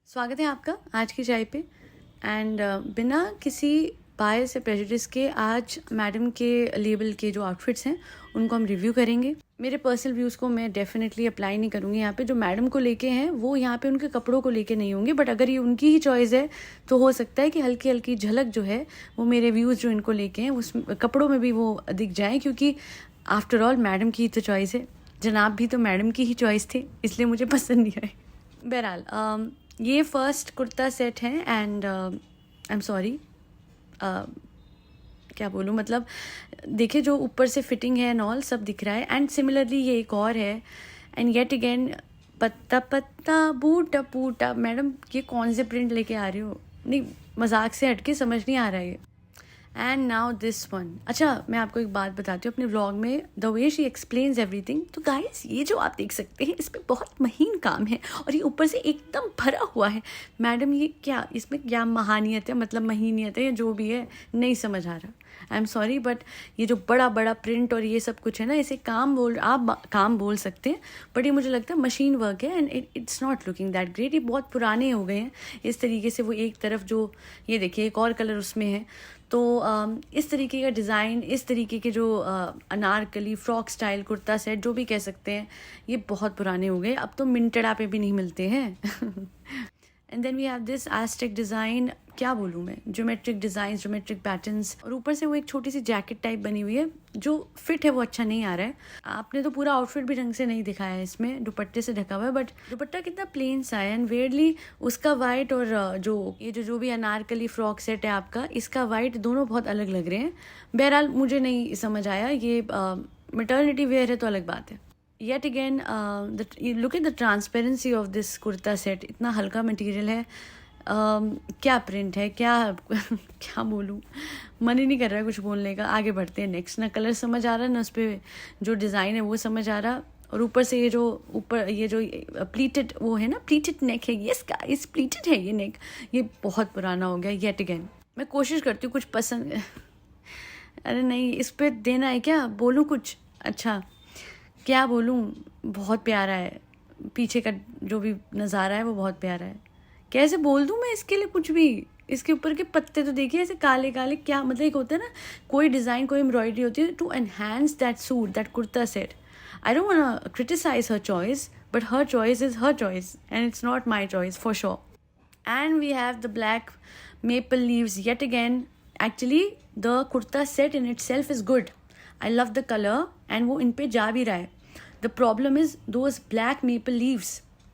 स्वागत है आपका आज की चाय पे। एंड बिना किसी बायस से प्रेजुडिस के आज मैडम के लेबल के जो आउटफिट्स हैं उनको हम रिव्यू करेंगे। मेरे पर्सनल व्यूज़ को मैं डेफिनेटली अप्लाई नहीं करूँगी यहाँ पे। जो मैडम को लेके हैं वो यहाँ पे उनके कपड़ों को लेके नहीं होंगे, बट अगर ये उनकी ही चॉइस है तो हो सकता है कि हल्की हल्की झलक जो है वो मेरे व्यूज़ जो इनको लेके हैं उस कपड़ों में भी वो दिख जाए, क्योंकि आफ्टर ऑल मैडम की ही तो चॉइस है। जनाब भी तो मैडम की ही चॉइस थे, इसलिए मुझे पसंद नहीं आए। बहरहाल ये फर्स्ट कुर्ता सेट है एंड आई एम सॉरी, क्या बोलूँ, मतलब देखिए जो ऊपर से फिटिंग है एंड ऑल सब दिख रहा है। एंड सिमिलरली ये एक और है एंड येट अगेन पत्ता पत्ता बूटा बूटा। मैडम ये कौन से प्रिंट लेके आ रही हो? नहीं, मजाक से हटके समझ नहीं आ रहा है। And now this one. अच्छा, मैं आपको एक बात बताती हूँ अपने व्लॉग में, the way she explains everything. तो गाइस ये जो आप देख सकते हैं इस पर बहुत महीन काम है और ये ऊपर से एकदम भरा हुआ है। मैडम ये क्या, इसमें क्या महानियत है, मतलब महीनियत है या जो भी है, नहीं समझ आ रहा। आई एम सॉरी, बट ये जो बड़ा बड़ा प्रिंट और ये सब कुछ है ना, इसे आप काम बोल सकते हैं, बट ये मुझे लगता है मशीन वर्क है and it's not looking that great. ये बहुत पुराने हो गए हैं इस तरीके से। वो एक तरफ जो ये देखिए एक और कलर उसमें है, तो इस तरीके का डिज़ाइन, इस तरीके के जो Anarkali frock style kurta set जो भी कह सकते हैं, ये बहुत पुराने हो गए। अब तो मिंटड़ा पे भी नहीं मिलते हैं। And then we have this aesthetic design. क्या बोलूँ मैं, ज्योमेट्रिक डिज़ाइन, ज्योमेट्रिक पैटर्न्स, और ऊपर से वो एक छोटी सी जैकेट टाइप बनी हुई है। जो फिट है वो अच्छा नहीं आ रहा है। आपने तो पूरा आउटफिट भी ढंग से नहीं दिखाया है, इसमें दुपट्टे से ढका हुआ है, बट दुपट्टा कितना प्लेन सा है एंड वेयरली उसका वाइट और जो भी अनारकली फ्रॉक सेट है आपका, इसका वाइट दोनों बहुत अलग लग रहे हैं। बहरहाल मुझे नहीं समझ आया। ये मैटरनिटी वेयर है तो अलग बात है। Yet again look at the transparency of this kurta set. इतना हल्का मटेरियल है, क्या प्रिंट है, क्या क्या बोलूँ, मन ही नहीं कर रहा है कुछ बोलने का। आगे बढ़ते हैं नेक्स्ट। ना कलर समझ आ रहा है, ना उस पर जो डिज़ाइन है वो समझ आ रहा, और ऊपर से ये जो प्लीटेड वो है ना, प्लीटेड नेक है। यस गाइस, प्लीटेड है ये नेक। ये बहुत पुराना हो गया। येट अगेन मैं कोशिश करती हूँ कुछ पसंद अरे नहीं, इस पर देना है क्या, बोलूँ कुछ? अच्छा क्या बोलूँ, बहुत प्यारा है। पीछे का जो भी नज़ारा है वो बहुत प्यारा है। कैसे बोल दूँ मैं इसके लिए कुछ भी? इसके ऊपर के पत्ते तो देखिए ऐसे काले काले, क्या मतलब, एक होता है ना कोई डिज़ाइन, कोई एम्ब्रॉयडरी होती है to enhance that suit, that kurta set. I don't want to criticise her choice, but her choice is her choice and it's not my choice for sure. And we have the black maple leaves yet again. Actually the kurta set in itself is good. I love the color and वो इन पे जा भी रहा है। The problem is those black maple leaves,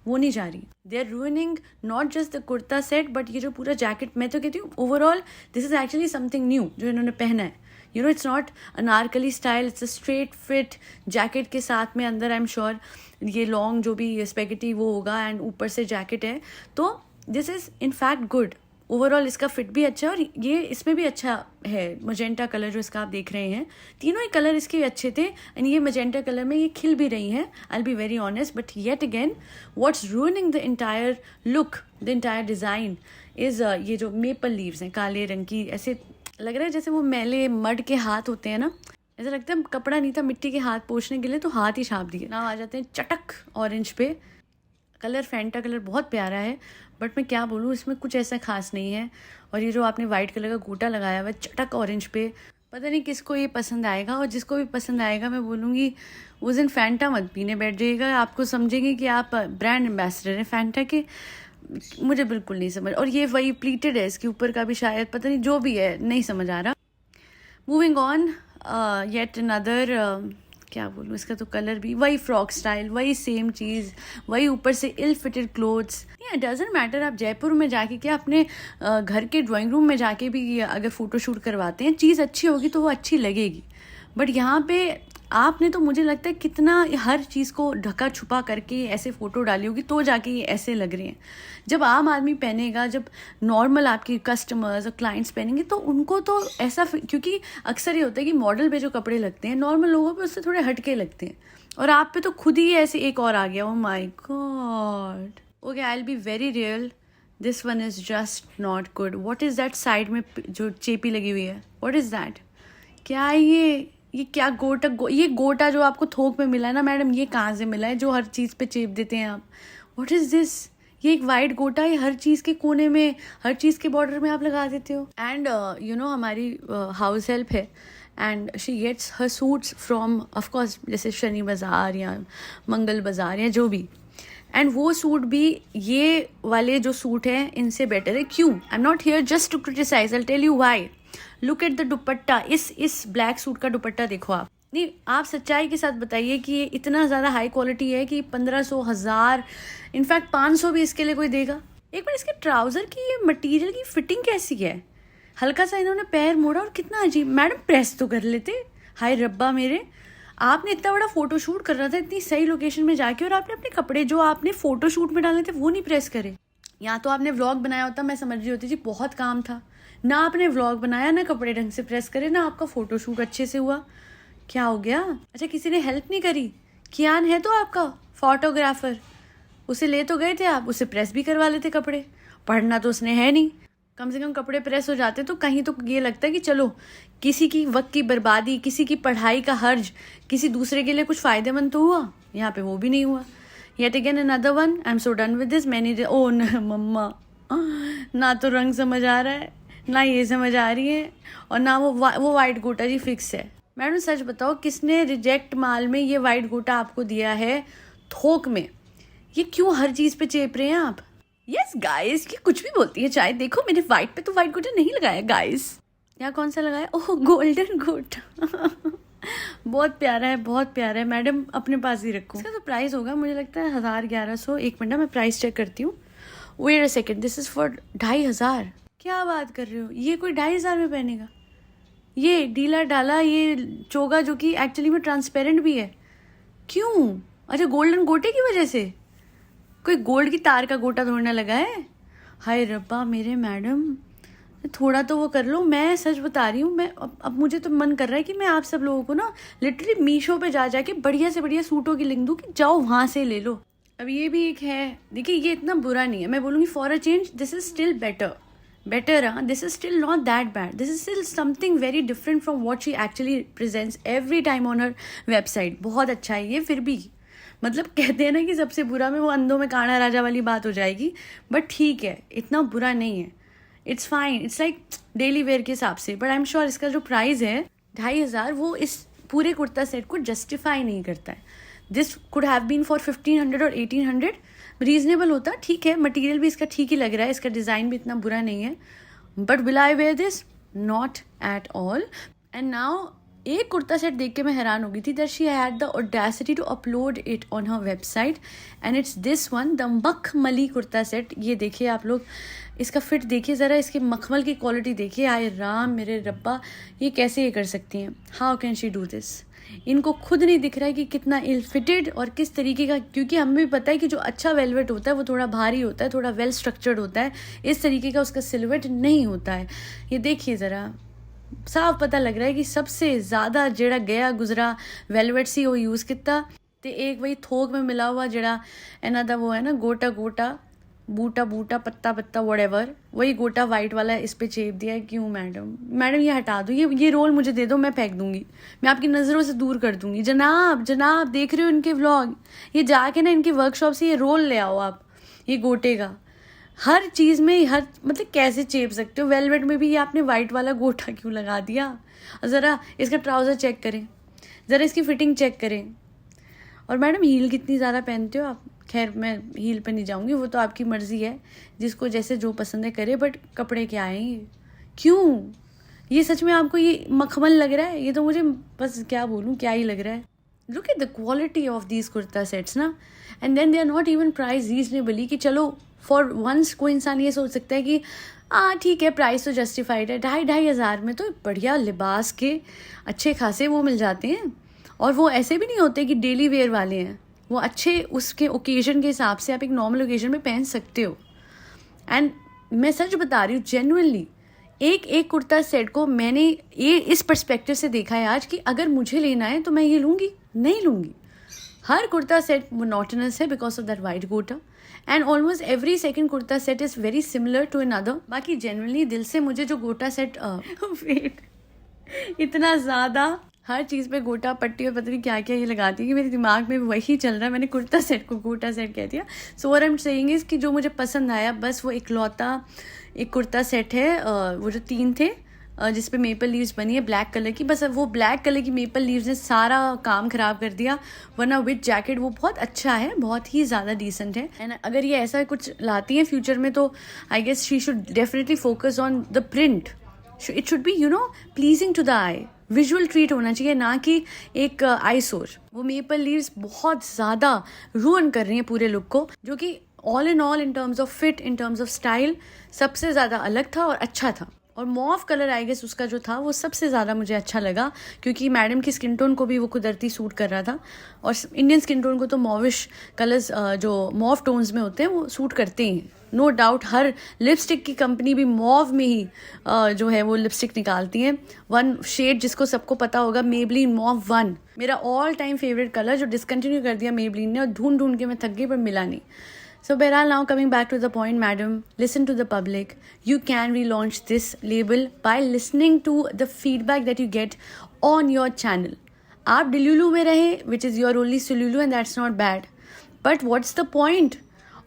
वो नहीं जा रही। They are ruining not just the kurta set but ये जो पूरा जैकेट, मैं तो कहती हूँ overall this is actually something new जो इन्होंने पहना है। You know, it's not Anarkali style, it's a straight fit jacket के साथ में अंदर आई एम श्योर ये लॉन्ग जो भी स्पेगेटी वो होगा एंड ऊपर से जैकेट है, तो this is in fact good. Overall इसका फिट भी अच्छा है और ये इसमें भी अच्छा है। मजेंटा कलर जो इसका आप देख रहे हैं, तीनों ही कलर इसके अच्छे थे एंड ये मजेंटा कलर में ये खिल भी रही हैं। I will be very honest, but yet again what's ruining the entire look, the entire design is ये जो मेपल लीव्स हैं काले रंग की। ऐसे लग रहा है जैसे वो मैले मड के हाथ होते हैं ना, ऐसा लगता है कपड़ा नहीं था, मिट्टी के हाथ पोंछने के लिए तो हाथ ही छाप दिए ना। आ जाते हैं चटक ऑरेंज पे। कलर फैंटा कलर बहुत प्यारा है, बट मैं क्या बोलूँ, इसमें कुछ ऐसा खास नहीं है। और ये जो आपने वाइट कलर का गोटा लगाया हुआ है चटक ऑरेंज पे, पता नहीं किसको ये पसंद आएगा। और जिसको भी पसंद आएगा मैं बोलूँगी उस दिन फैंटा मत पीने बैठ जाइएगा। आपको समझेंगे कि आप ब्रांड एम्बेसडर हैं फैंटा के। मुझे बिल्कुल नहीं समझ। और ये वही प्लीटेड है, इसके ऊपर का भी शायद, पता नहीं जो भी है, नहीं समझ आ रहा। मूविंग ऑन, येट अनदर, क्या बोलूँ, इसका तो कलर भी वही फ्रॉक स्टाइल, वही सेम चीज़, वही ऊपर से ill fitted clothes. It doesn't matter आप जयपुर में जाके क्या अपने घर के ड्राइंग रूम में जाके भी अगर फ़ोटोशूट करवाते हैं, चीज़ अच्छी होगी तो वो अच्छी लगेगी। बट यहाँ पे आपने तो मुझे लगता है कितना हर चीज़ को ढका छुपा करके ऐसे फ़ोटो डाली होगी तो जाके ये ऐसे लग रहे हैं। जब आम आदमी पहनेगा, जब नॉर्मल आपके कस्टमर्स और क्लाइंट्स पहनेंगे तो उनको तो ऐसा, क्योंकि अक्सर ये होता है कि मॉडल पे जो कपड़े लगते हैं नॉर्मल लोगों पे उससे थोड़े हटके लगते हैं, और आप पे तो खुद ही ऐसे एक और आ गया। Oh my God. Okay, I will be very real, this one is just not good. What is that side में जो चेपी लगी हुई है, व्हाट इज़ दैट? क्या ये क्या ये गोटा जो आपको थोक में मिला है ना मैडम, ये कहाँ से मिला है जो हर चीज़ पे चेप देते हैं आप? What is this? ये एक वाइट गोटा ये हर चीज़ के कोने में, हर चीज़ के बॉर्डर में आप लगा देते हो. एंड यू नो हमारी हाउस हेल्प है and she gets her suits from of course जैसे शनि बाज़ार या मंगल बाज़ार या जो भी. एंड वो सूट भी ये वाले जो सूट हैं इनसे बेटर है. क्यों? I am not here just to criticise, I tell you why. Look at the dupatta. इस ब्लैक सूट का दुपट्टा देखो आप. नहीं, आप सच्चाई के साथ बताइए कि ये इतना ज़्यादा हाई क्वालिटी है कि 1500, 1000, इनफैक्ट 500 भी इसके लिए कोई देगा. एक बार इसके ट्राउज़र की ये मटेरियल की फिटिंग कैसी है. हल्का सा इन्होंने पैर मोड़ा और कितना अजीब. मैडम प्रेस तो कर लेते. हाय रब्बा मेरे, आपने इतना बड़ा फोटोशूट कर रहा था इतनी सही लोकेशन में जाके और आपने अपने कपड़े जो आपने फोटोशूट में डाले थे वो नहीं प्रेस करे. या तो आपने व्लॉग बनाया होता, मैं समझ रही होती जी बहुत काम था. ना आपने व्लॉग बनाया, ना कपड़े ढंग से प्रेस करे, ना आपका फोटोशूट अच्छे से हुआ. क्या हो गया? अच्छा किसी ने हेल्प नहीं करी? कियान है तो आपका फोटोग्राफर, उसे ले तो गए थे आप, उसे प्रेस भी करवा लेते कपड़े. पढ़ना तो उसने है नहीं. कम से कम कपड़े प्रेस हो जाते तो कहीं तो ये लगता है कि चलो किसी की वक्त की बर्बादी, किसी की पढ़ाई का हर्ज, किसी दूसरे के लिए कुछ फ़ायदेमंद तो हुआ. यहाँ पे वो भी नहीं हुआ. Yet again another one. I am so done with this. मैंने ओ न मम्मा, ना तो रंग समझ आ रहा है, ना ये समझ आ रही है, और ना वो वाइट गोटा जी फिक्स है. मैडम सच बताओ, किसने रिजेक्ट माल में ये वाइट गोटा आपको दिया है थोक में? ये क्यों हर चीज़ पे चेप रहे हैं आप? यस गाइस, ये कुछ भी बोलती है चाहे. देखो मैंने वाइट पे तो वाइट गोटा नहीं लगाया गाइस. यहाँ कौन सा लगाया? ओह गोल्डन गोटा. बहुत प्यारा है, बहुत प्यारा है. मैडम अपने पास ही रखो. इसका तो प्राइस होगा मुझे लगता है 1000-1100. एक मिनट मैं प्राइस चेक करती हूँ. Wait a second. This is for 2500. क्या बात कर रहे हो? ये कोई 2500 में पहनेगा? ये ढीला ढाला ये चोगा जो कि एक्चुअली में ट्रांसपेरेंट भी है. क्यों? अच्छा गोल्डन गोटे की वजह से? कोई गोल्ड की तार का गोटा थोड़ना लगा है. हाय रब्बा मेरे मैडम, थोड़ा तो वो कर लो. मैं सच बता रही हूँ, मैं अब मुझे तो मन कर रहा है कि मैं आप सब लोगों को ना लिटरली मीशो पे जा जाके बढ़िया से बढ़िया सूटों की लिंक दूँ कि जाओ वहाँ से ले लो. अब ये भी एक है. देखिए ये इतना बुरा नहीं है. मैं बोलूँगी for a change this is still better. हाँ, this is still not that bad. This is still something very different from what she actually presents every time on her website. बहुत अच्छा है ये. फिर भी मतलब कहते हैं ना कि सबसे बुरा में वो अंधों में काना राजा वाली बात हो जाएगी. बट ठीक है, इतना बुरा नहीं है. It's fine. It's like daily wear के हिसाब से. बट आई एम श्योर इसका जो प्राइस है 2500 वो इस पूरे कुर्ता सेट को जस्टिफाई नहीं करता है. This could have been for 1500 और 1800. रीजनेबल होता. ठीक है, मटेरियल भी इसका ठीक ही लग रहा है, इसका डिज़ाइन भी इतना बुरा नहीं है. But will I wear this? Not at all. And now एक कुर्ता सेट देख के मैं हैरान हो गई थी. That she had the audacity to upload it on her website and it's this one, the मखमली कुर्ता सेट. ये देखिए आप लोग, इसका फिट देखिए ज़रा, इसके मखमल की क्वालिटी देखिए. आए राम मेरे रब्बा, ये कैसे ये कर सकती हैं? How can she do this? इनको खुद नहीं दिख रहा है कि कितना इल फिटेड और किस तरीके का. क्योंकि हमें भी पता है कि जो अच्छा वेलवेट होता है वो थोड़ा भारी होता है, थोड़ा वेल स्ट्रक्चर्ड होता है. इस तरीके का उसका सिलवेट नहीं होता है. ये देखिए ज़रा, साफ पता लग रहा है कि सबसे ज़्यादा जेड़ा गया गुजरा वेलवेट सी वो यूज़ किया. तो एक वही थोक में मिला हुआ जेड़ा इन्हों का वो है ना गोटा बूटा पत्ता व्हाटएवर, वही गोटा वाइट वाला इस पे चेप दिया है. क्यों मैडम ये हटा दो. ये रोल मुझे दे दो, मैं फेंक दूंगी. मैं आपकी नज़रों से दूर कर दूंगी. जनाब देख रहे हो इनके व्लॉग, ये जाके ना इनकी वर्कशॉप से ये रोल ले आओ आप. ये गोटे का हर चीज़ में हर मतलब कैसे चेप सकते हो? वेलवेट में भी ये आपने वाइट वाला गोटा क्यों लगा दिया? ज़रा इसका ट्राउज़र चेक करें, ज़रा इसकी फिटिंग चेक करें. और मैडम हील कितनी ज़्यादा पहनते हो आप? खैर मैं हील पे नहीं जाऊंगी, वो तो आपकी मर्ज़ी है, जिसको जैसे जो पसंद है करे. बट कपड़े क्या हैं ये? क्यों? ये सच में आपको ये मखमल लग रहा है? ये तो मुझे बस क्या बोलूँ, क्या ही लग रहा है. Look at the quality of these kurta sets ना. And then they are not even price reasonably कि चलो फॉर वंस कोई इंसान ये सोच सकता है कि ठीक है प्राइस तो जस्टिफाइड है. 2500 में तो बढ़िया लिबास के अच्छे खासे वो मिल जाते हैं. और वो ऐसे भी नहीं होते कि डेली वेयर वाले हैं. वो अच्छे उसके ओकेजन के हिसाब से आप एक नॉर्मल ओकेजन में पहन सकते हो. एंड मैं सच बता रही हूँ जेन्युइनली, एक कुर्ता सेट को मैंने ये इस पर्सपेक्टिव से देखा है आज कि अगर मुझे लेना है तो मैं ये लूँगी, नहीं लूँगी. हर कुर्ता सेट मोनोटोनस है because of that white gota. And almost every second kurta set is very similar to another. बाकी जेन्युइनली दिल से मुझे जो गोटा सेट वेट इतना ज़्यादा हर चीज़ पे गोटा पट्टी और पता नहीं क्या क्या ये लगाती है कि मेरे दिमाग में वही चल रहा है। मैंने कुर्ता सेट को गोटा सेट कह दिया। So what I am saying is कि जो मुझे पसंद आया बस वो इकलौता एक कुर्ता सेट है। वो जो 3 थे जिस पे मेपल लीव्स बनी है ब्लैक कलर की, बस वो ब्लैक कलर की मेपल लीव्स ने सारा काम ख़राब कर दिया। वरना विद जैकेट वो बहुत अच्छा है, बहुत ही ज़्यादा डिसेंट है। एंड अगर ये ऐसा कुछ लाती हैं फ्यूचर में तो I guess she should definitely focus on the print. It should be pleasing to the eye, visual treat होना चाहिए, ना कि एक आईसोर। वो मेपल लीव्स बहुत ज़्यादा रूइन कर रही हैं पूरे लुक को, जो कि all in terms of fit, in terms of style सबसे ज़्यादा अलग था और अच्छा था। और मॉव कलर आई गेस उसका जो था वो सबसे ज़्यादा मुझे अच्छा लगा, क्योंकि मैडम की स्किन टोन को भी वो कुदरती सूट कर रहा था। और इंडियन स्किन टोन को तो मॉविश कलर्स जो मॉव टोन्स में होते हैं वो सूट करते ही हैं, नो डाउट। हर लिपस्टिक की कंपनी भी मॉव में ही जो है वो लिपस्टिक निकालती हैं। वन शेड जिसको सबको पता होगा, मेबलिन मॉव 1, मेरा ऑल टाइम फेवरेट कलर, जो डिसकंटिन्यू कर दिया मेबलिन ने और ढूंढ के मैं थक गई पर मिला नहीं। So Behral, now coming back to the point, madam, listen to the public. You can relaunch this label by listening to the feedback that you get on your channel. आप डिल्यूलू में रहे, which is your only सुलूलू, and that's not bad. But what's the point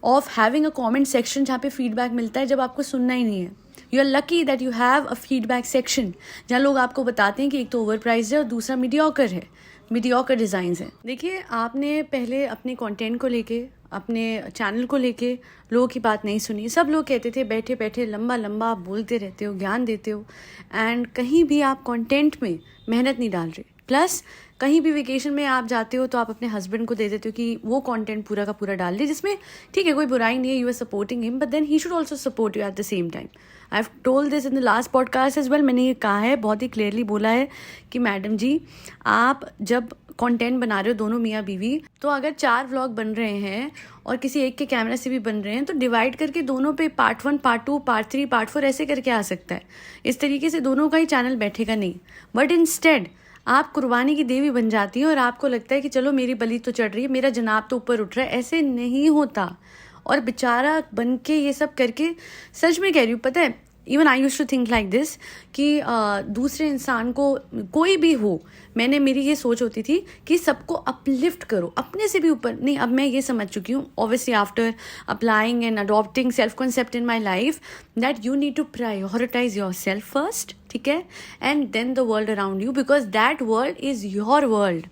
of having a comment section जहाँ पे feedback मिलता है जब आपको सुनना ही नहीं है? You are lucky that you have a feedback section जहाँ लोग आपको बताते हैं कि एक तो overpriced है और दूसरा mediocre है, mediocre designs हैं। देखिए, आपने पहले अपने content को लेके, अपने चैनल को लेके लोगों की बात नहीं सुनी। सब लोग कहते थे बैठे बैठे लंबा लंबा आप बोलते रहते हो, ज्ञान देते हो, एंड कहीं भी आप कंटेंट में मेहनत नहीं डाल रहे। प्लस कहीं भी वेकेशन में आप जाते हो तो आप अपने हस्बैंड को दे देते हो कि वो कंटेंट पूरा का पूरा डाल दे, जिसमें ठीक है कोई बुराई नहीं है, you are supporting him, but then he should also support you at the same time. I have told this in the last podcast as well. मैंने ये कहा है, बहुत ही क्लियरली बोला है कि मैडम जी, आप जब कंटेंट बना रहे हो दोनों मियाँ बीवी, तो अगर 4 व्लॉग बन रहे हैं और किसी एक के कैमरा से भी बन रहे हैं तो डिवाइड करके दोनों पे पार्ट 1, पार्ट 2, पार्ट 3, पार्ट 4 ऐसे करके आ सकता है। इस तरीके से दोनों का ही चैनल बैठेगा नहीं। बट इंस्टेड आप कुर्बानी की देवी बन जाती हैं और आपको लगता है कि चलो मेरी बलि तो चढ़ रही है, मेरा जनाब तो ऊपर उठ रहा है। ऐसे नहीं होता। और बेचारा बन के ये सब करके, सच में कह रही हूँ, पता है, even I used to think like this कि दूसरे इंसान को, कोई भी हो, मेरी ये सोच होती थी कि सबको अपलिफ्ट करो, अपने से भी ऊपर नहीं। अब मैं ये समझ चुकी हूँ, obviously after applying and adopting self concept in my life, that you need to prioritise your self first, ठीक है, and then the world around you, because that world is your world.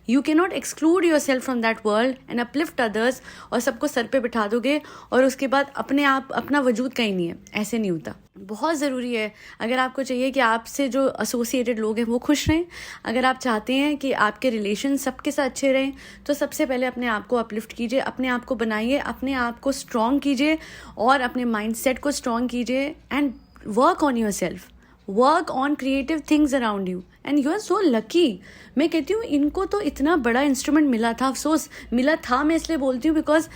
You cannot exclude yourself from that world and uplift others, और सबको sir पे बिठा दोगे और उसके बाद अपने आप अपना वजूद कहीं नहीं है। ऐसे नहीं होता। बहुत ज़रूरी है, अगर आपको चाहिए कि आपसे जो एसोसिएटेड लोग हैं वो खुश रहें, अगर आप चाहते हैं कि आपके रिलेशन सबके साथ अच्छे रहें, तो सबसे पहले अपने आप को अपलिफ्ट कीजिए, अपने आप को बनाइए, अपने आप को स्ट्रॉन्ग कीजिए और अपने माइंडसेट को स्ट्रॉन्ग कीजिए and work on your self, work on creative things around you and you are so lucky. मैं कहती हूँ इनको तो इतना बड़ा इंस्ट्रूमेंट मिला था, अफसोस मिला था, मैं इसलिए बोलती हूँ बिकॉज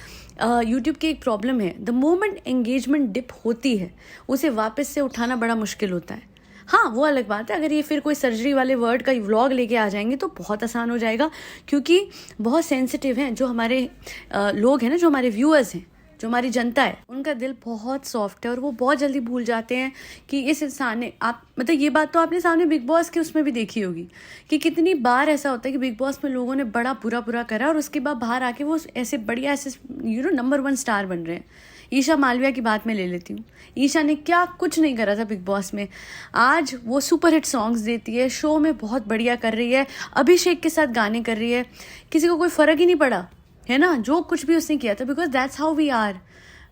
यूट्यूब की एक प्रॉब्लम है, द मोमेंट एंगेजमेंट डिप होती है उसे वापस से उठाना बड़ा मुश्किल होता है। हाँ, वो अलग बात है, अगर ये फिर कोई सर्जरी वाले वर्ड का व्लॉग लेके आ जाएंगे तो बहुत आसान हो जाएगा, क्योंकि बहुत सेंसिटिव हैं जो हमारे लोग हैं ना, जो हमारे व्यूअर्स हैं, जो हमारी जनता है, उनका दिल बहुत सॉफ्ट है और वो बहुत जल्दी भूल जाते हैं कि इस इंसान ने, आप मतलब ये बात तो आपने सामने बिग बॉस के उसमें भी देखी होगी कि कितनी बार ऐसा होता है कि बिग बॉस में लोगों ने बड़ा बुरा करा और उसके बाद बाहर आके वो ऐसे बढ़िया ऐसे नंबर 1 स्टार बन रहे हैं। ईशा मालविया की बात मैं ले लेती हूँ। ईशा ने क्या कुछ नहीं करा था बिग बॉस में, आज वो सुपर हिट सॉन्ग्स देती है, शो में बहुत बढ़िया कर रही है, अभिषेक के साथ गाने कर रही है, किसी को कोई फ़र्क ही नहीं पड़ा है ना जो कुछ भी उसने किया था, because that's how we are,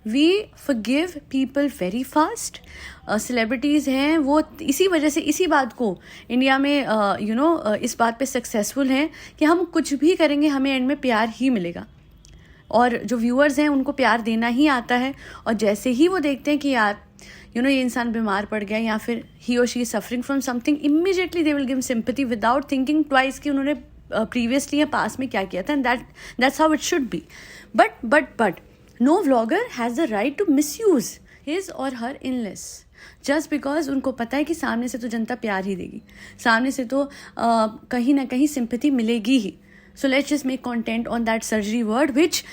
we forgive people very fast. Celebrities हैं वो इसी वजह से, इसी बात को इंडिया में इस बात पे सक्सेसफुल हैं कि हम कुछ भी करेंगे हमें एंड में प्यार ही मिलेगा, और जो व्यूअर्स हैं उनको प्यार देना ही आता है। और जैसे ही वो देखते हैं कि यार ये इंसान बीमार पड़ गया या फिर ही और she is suffering from something, immediately they will give sympathy without thinking twice कि उन्होंने प्रीवियसली या पास में क्या किया था, and that's how it should be. But no vlogger has the right to misuse his और हर इलनेस जस्ट बिकॉज उनको पता है कि सामने से तो जनता प्यार ही देगी, सामने से तो कहीं ना कहीं सिंपैथी मिलेगी ही। So let's just make content on that surgery word, which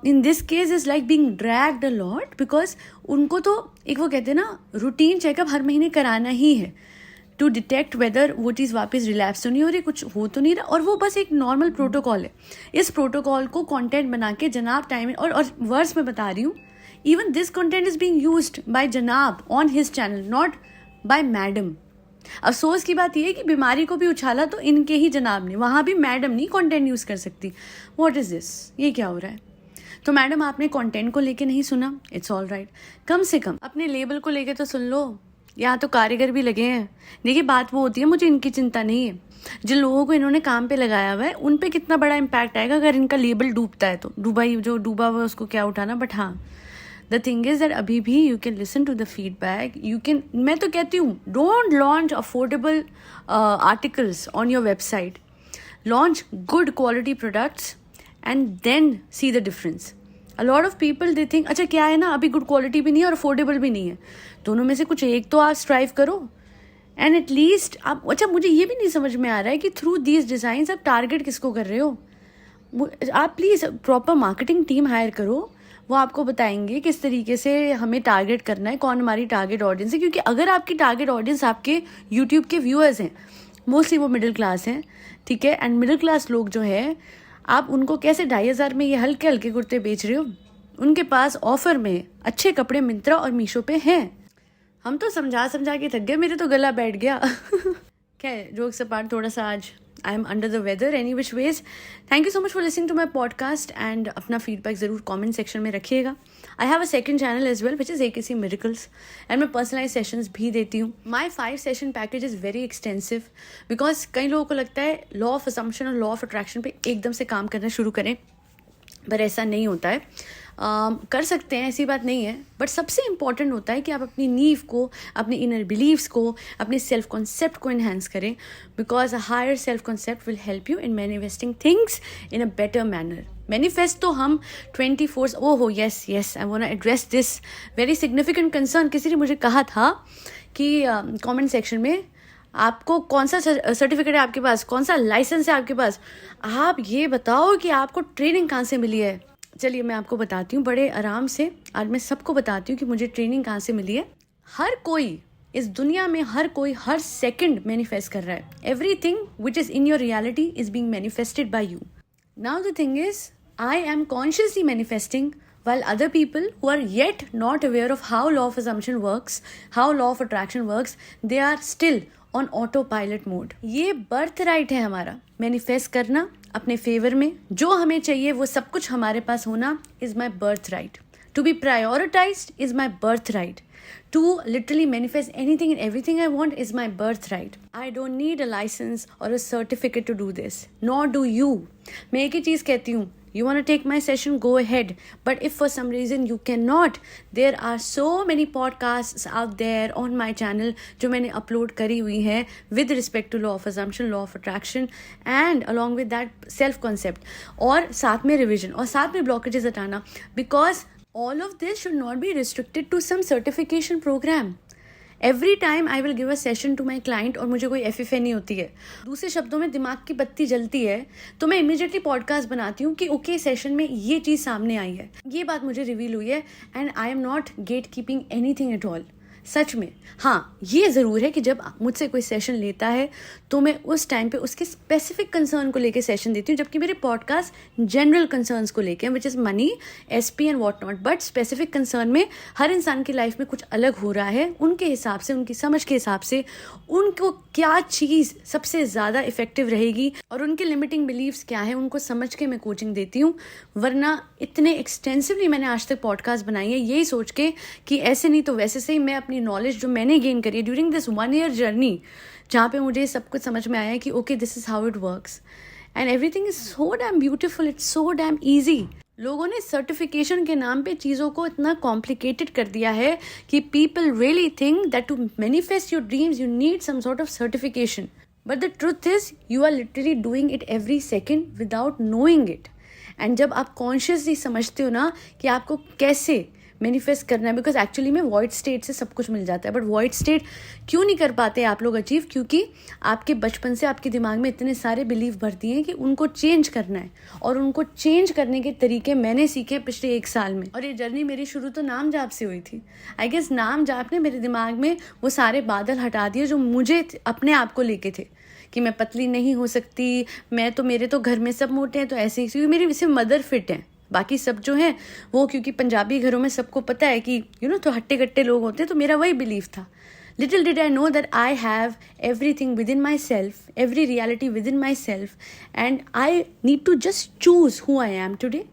in this case is like being dragged a lot, because उनको तो एक वो कहते हैं ना रूटीन चेकअप हर महीने कराना ही है टू डिटेक्ट वेदर वो चीज़ वापस रिलैप्स तो नहीं हो रही, कुछ हो तो नहीं रहा, और वो बस एक नॉर्मल प्रोटोकॉल है। इस प्रोटोकॉल को कंटेंट बना के जनाब टाइम और वर्ड्स में बता रही हूँ, even this content is being used by जनाब on his channel, not by madam. अफसोस की बात यह है कि बीमारी को भी उछाला तो इनके ही जनाब ने, वहाँ भी मैडम नहीं कंटेंट यूज़ कर सकती। व्हाट इज़ दिस, ये क्या हो रहा है? तो मैडम आपने कंटेंट को लेके नहीं सुना, इट्स ऑल राइट, कम से कम अपने लेबल को लेके तो सुन लो। यहाँ तो कारीगर भी लगे हैं। देखिए बात वो होती है, मुझे इनकी चिंता नहीं है, जिन लोगों को इन्होंने काम पे लगाया हुआ है उन पे कितना बड़ा इम्पैक्ट आएगा अगर इनका लेबल डूबता है तो। जो डूबा हुआ है उसको क्या उठाना। बट हाँ, द थिंग इज दैट अभी भी you can listen to the feedback, you can, मैं तो कहती हूँ don't launch affordable articles on your website, launch good quality products and then see the difference. A lot of people they think अच्छा क्या है ना, अभी गुड क्वालिटी भी नहीं है और अफोर्डेबल भी नहीं है, दोनों में से कुछ एक तो आप स्ट्राइव करो एंड एटलीस्ट आप। अच्छा मुझे ये भी नहीं समझ में आ रहा है कि थ्रू दीज डिज़ाइंस आप टारगेट किसको कर रहे हो। आप please proper marketing team hire करो, वो आपको बताएंगे किस तरीके से हमें टारगेट करना है, कौन हमारी टारगेट ऑडियंस है। क्योंकि अगर आपकी टारगेट ऑडियंस आपके यूट्यूब के व्यूअर्स हैं, मोस्टली वो मिडिल क्लास हैं, ठीक है, एंड मिडिल क्लास लोग जो है आप उनको कैसे 2,500 में ये हल्के हल्के कुर्ते बेच रहे हो। उनके पास ऑफर में अच्छे कपड़े मिंत्रा और मीशो पे हैं। हम तो समझा के थक गए, मेरे तो गला बैठ गया। क्या है, जोक्स अपार्ट, थोड़ा सा आज I am under the weather. Any which ways, thank you so much for listening to my podcast and अपना फीडबैक ज़रूर कमेंट सेक्शन में रखिएगा। I have a second channel as well which is AKC miracles and मैं personalise sessions भी देती हूँ। My 5 session package is very extensive because कई लोगों को लगता है लॉ ऑफ असम्पशन और लॉ ऑफ अट्रैक्शन पे एकदम से काम करना शुरू करें, पर ऐसा नहीं होता है। कर सकते हैं, ऐसी बात नहीं है, बट सबसे इम्पॉर्टेंट होता है कि आप अपनी नीव को, अपनी इनर बिलीव्स को, अपने सेल्फ कॉन्सेप्ट को इन्हेंस करें, because a higher self concept will help you in manifesting things in a better manner. Manifest तो हम 24 ओहो yes I want to address this very significant concern. किसी ने मुझे कहा था कि कमेंट सेक्शन में आपको कौन सा सर्टिफिकेट है आपके पास, कौन सा लाइसेंस है आपके पास, आप ये बताओ कि आपको ट्रेनिंग कहाँ से मिली है। चलिए मैं आपको बताती हूँ बड़े आराम से, आज मैं सबको बताती हूँ कि मुझे ट्रेनिंग कहाँ से मिली है। हर कोई इस दुनिया में, हर कोई हर सेकंड मैनिफेस्ट कर रहा है। Everything which is in your reality is being manifested by you. Now the thing is, I am consciously manifesting while other people who are yet not aware of how law of assumption works, how law of attraction works, they are still on autopilot mode. ये birth right है हमारा, manifest करना अपने favour में, जो हमें चाहिए वो सब कुछ हमारे पास होना is my birth right. To be prioritised is my birth right. To literally manifest anything and everything I want is my birthright. I don't need a license or a certificate to do this. Nor do you. मैं एक ही चीज़ कहती हूँ, you want to take my session, go ahead. But if for some reason you cannot, there are so many podcasts out there on my channel जो मैंने upload करी हुई हैं with respect to law of assumption, law of attraction and along with that self concept, और साथ में revision और साथ में blockages हटाना, because all of this should not be restricted to some certification program. Every time I will give a session to my client और मुझे कोई FFA नहीं होती है, दूसरे शब्दों में दिमाग की बत्ती जलती है, तो मैं इमीडिएटली पॉडकास्ट बनाती हूँ कि ओके सेशन में ये चीज़ सामने आई है, ये बात मुझे रिवील हुई है, and I am not get keeping anything at all. सच में हाँ, ये ज़रूर है कि जब मुझसे कोई सेशन लेता है तो मैं उस टाइम पे उसके स्पेसिफिक कंसर्न को लेके सेशन देती हूँ, जबकि मेरे पॉडकास्ट जनरल कंसर्न्स को लेके which is money, SP and what not. But specific concern में हर इंसान की लाइफ में कुछ अलग हो रहा है, उनके हिसाब से, उनकी समझ के हिसाब से उनको क्या चीज़ सबसे ज़्यादा इफेक्टिव रहेगी और उनके लिमिटिंग बिलीव्स क्या है, उनको समझ के मैं कोचिंग देती हूँ। वरना इतने एक्सटेंसिवली मैंने आज तक पॉडकास्ट बनाई है यही सोच के कि ऐसे नहीं तो वैसे से ही मैं अपनी नॉलेज जो मैंने गेन करी है ड्यूरिंग दिस 1 year जर्नी, जहाँ पे मुझे सब कुछ समझ में आया है कि okay this is how it works and everything is so damn beautiful, it's so damn easy. लोगों ने सर्टिफिकेशन के नाम पे चीज़ों को इतना कॉम्प्लिकेटेड कर दिया है कि people really think that to manifest your dreams you need some sort of certification, but the truth is you are literally doing it every second without knowing it. And जब आप कॉन्शियसली समझते हो ना कि आपको कैसे मैनिफेस्ट करना है, बिकॉज एक्चुअली में वॉइड स्टेट से सब कुछ मिल जाता है. बट वॉइड स्टेट क्यों नहीं कर पाते आप लोग अचीव? क्योंकि आपके बचपन से आपके दिमाग में इतने सारे बिलीव भरती हैं कि उनको चेंज करना है, और उनको चेंज करने के तरीके मैंने सीखे पिछले 1 साल में. और ये जर्नी मेरी शुरू तो नाम जाप से हुई थी. आई गेस नाम जाप ने मेरे दिमाग में वो सारे बादल हटा दिए जो मुझे अपने आप को लेके थे कि मैं पतली नहीं हो सकती, मैं तो, मेरे तो घर में सब मोटे हैं, तो ऐसे ही, क्योंकि मेरी सिर्फ मदर फिट हैं, बाकी सब जो हैं वो, क्योंकि पंजाबी घरों में सबको पता है कि तो हट्टे कट्टे लोग होते हैं, तो मेरा वही बिलीव था. Little did I know that I have everything within my self, every reality within my self, and I need to just choose who I am today,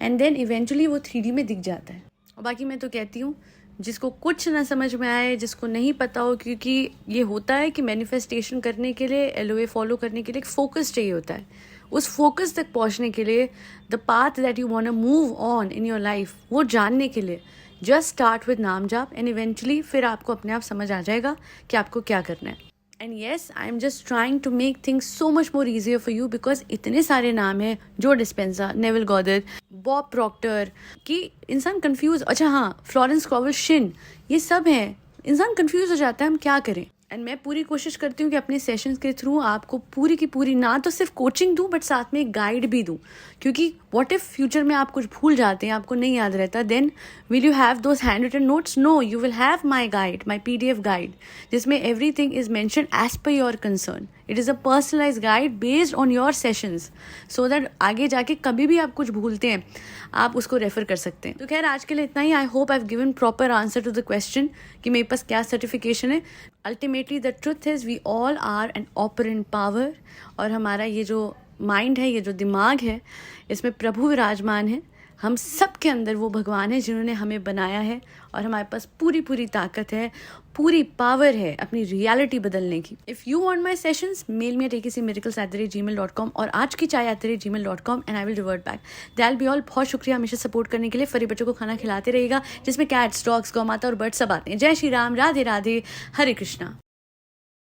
and then eventually वो 3D में दिख जाता है. और बाकी मैं तो कहती हूँ, जिसको कुछ ना समझ में आए, जिसको नहीं पता हो, क्योंकि ये होता है कि मैनिफेस्टेशन करने के लिए, LOA फॉलो करने के लिए एक फोकस चाहिए होता है. उस फोकस तक पहुंचने के लिए, the path that you want to move on in your life, वो जानने के लिए जस्ट स्टार्ट विद नाम जाप, एंड इवेंचुअली फिर आपको अपने आप समझ आ जाएगा कि आपको क्या करना है. And yes, I am just trying to make things so much more easier for you, because इतने सारे नाम हैं, जो Dispenza, Neville Goddard, Bob Proctor, कि इंसान कंफ्यूज, अच्छा हाँ, फ्लोरेंस स्कॉवेल शिन, ये सब हैं, इंसान कंफ्यूज हो जाता है हम क्या करें. एंड मैं पूरी कोशिश करती हूँ कि अपने सेशंस के थ्रू आपको पूरी की पूरी ना तो सिर्फ कोचिंग दूँ, बट साथ में एक गाइड भी दूँ, क्योंकि व्हाट इफ फ्यूचर में आप कुछ भूल जाते हैं, आपको नहीं याद रहता, then will you have those hand written notes? No, you will have my guide, my PDF guide, जिसमें everything is mention as per your concern. It is a personalize guide based on your sessions, so that आगे जाके कभी भी आप कुछ भूलते हैं आप उसको रेफर कर सकते हैं. तो खैर आज के लिए इतना ही. I hope I have given proper answer to the question कि मेरे पास क्या सर्टिफिकेशन है. Ultimately the truth is we all are an operant power, और हमारा ये जो माइंड है, ये जो दिमाग है, इसमें प्रभु विराजमान है. हम सब के अंदर वो भगवान है जिन्होंने हमें बनाया है, और हमारे पास पूरी पूरी ताकत है, पूरी पावर है अपनी रियलिटी बदलने की. If you want my sessions, mail me akcmiracles@gmail.com और आज की चाय@gmail.com, and I will revert back. That be all. बहुत शुक्रिया हमेशा सपोर्ट करने के लिए. फरी बच्चों को खाना खिलाते रहेगा, जिसमें कैट्स, डॉग्स, गौ माता और बर्ड्स सब आते हैं. जय श्री राम, राधे राधे, हरे कृष्णा.